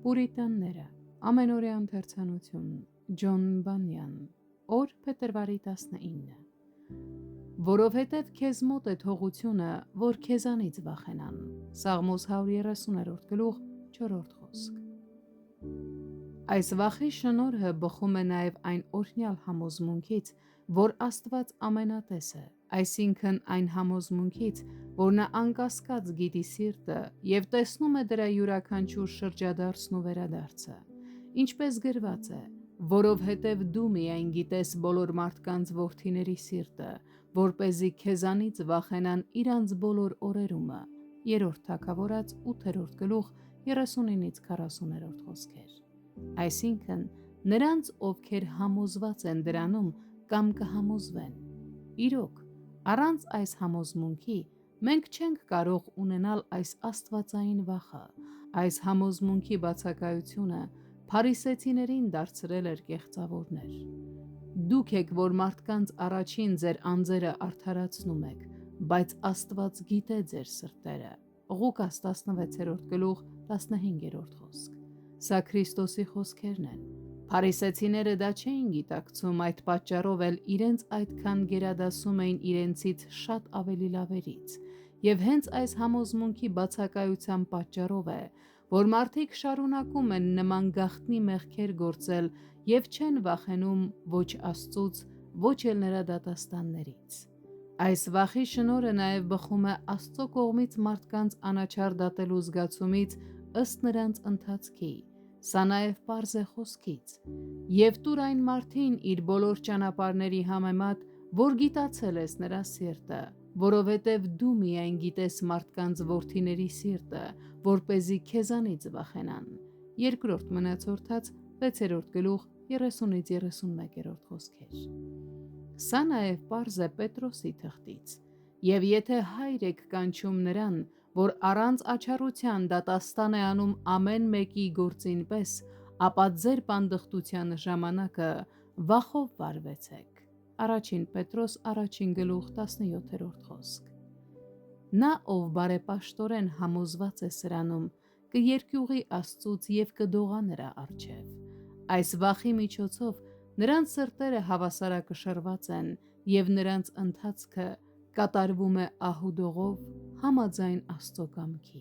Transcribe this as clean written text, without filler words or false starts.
Պուրիտանները, ամենօրյա ընթերցանություն, Ջոն Բանյան, օր փետրվարի 19։ Որովհետև քեզ մոտ է թողությունը, որ քեզանից վախենան։ Սաղմոս 130-րդ գլուխ 4-րդ խոսք։ Այս վախի շնորհը բխում է նաև այն օրհնյալ համոզմունքից, որ Աստված ամենատես է, այսինքն այն համոզմունքից, որ նա անկասկած գիտի սիրտը և տեսնում է դրա յուրաքանչյուր շրջադարձն ու վերադարձը, ինչպես գրված է. որովհետև դու միայն գիտես բոլոր մարդկանց որդիների սիրտը, որպեսզի քեզանից վախենան իրանց բոլոր օրերումը։ Երրորդ Թագավորաց 8-րդ գլուխ 39-ից 40-րդ խոսքեր։ Այսինքն, նրանց, ովքեր համոզված են դրանում կամ կհամոզվեն։ Իրոք, առանց այս համոզմունքի մենք չենք կարող ունենալ այս աստվածային վախը։ Այս համոզմունքի բացակայությունը փարիսեցիներին դարձրել էր կեղծավորներ։ Դուք եք, որ մարդկանց առաջին ձեր անձերը արդարացնում եք, բայց Աստված գիտե ձեր սրտերը։ Ղուկաս 16-րդ գլուխ 15-րդ խոսք։ Սա Քրիստոսի խոսքերն են։ Փարիսեցիները դա չէին գիտակցում, այդ պատճառով էլ իրենց այդքան գերադասում էին իրենցից շատ ավելի լավերից։ Եվ հենց այս համոզմունքի բացակայության պատճառով է, որ մարդիկ շարունակում են նման գաղտնի մեղքեր գործել և չեն վախենում ոչ Աստծուց, ոչ էլ նրա դատաստաններից։ Այս վախի շնորհը նաև բխում է Աստծո կողմից մարդկանց անաչառ դատելու զգացումից ըստ նրանց ընթացքի։ Սա նաև պարզ է խոսքից. «Եվ տուր այն մարդին իր բոլոր ճանապարհների համեմատ, որ գիտացել ես նրա սիրտը, որովհետև դու միայն գիտես մարդկանց որդիների սիրտը, որպեսզի քեզանից վախենան»։ Երկրորդ Մնացորդաց 6-րդ գլուխ 30-ից 31-րդ խոսքեր։ Սա նաև պարզ է Պետրոսի թղթից. «Եվ եթե հայր եք կանչում նրան, որ առանց աչառության դատաստան է անում ամեն մեկի գործին պես, ապա ձեր պանդխտության ժամանակը վախով վարվեցեք»։ Առաջին Պետրոս 1 գլուխ 17-րդ խոսք։ Նա, ով բարեպաշտորեն համոզված է սրանում, կերկյուղի Աստծուց և կդողա նրա առջև։ Այս վախի միջոցով նրանց սրտերը հավասարակշռված են և նրանց ընթացքը կատարվում է ահուդողով համաձայն Աստծո կամքի։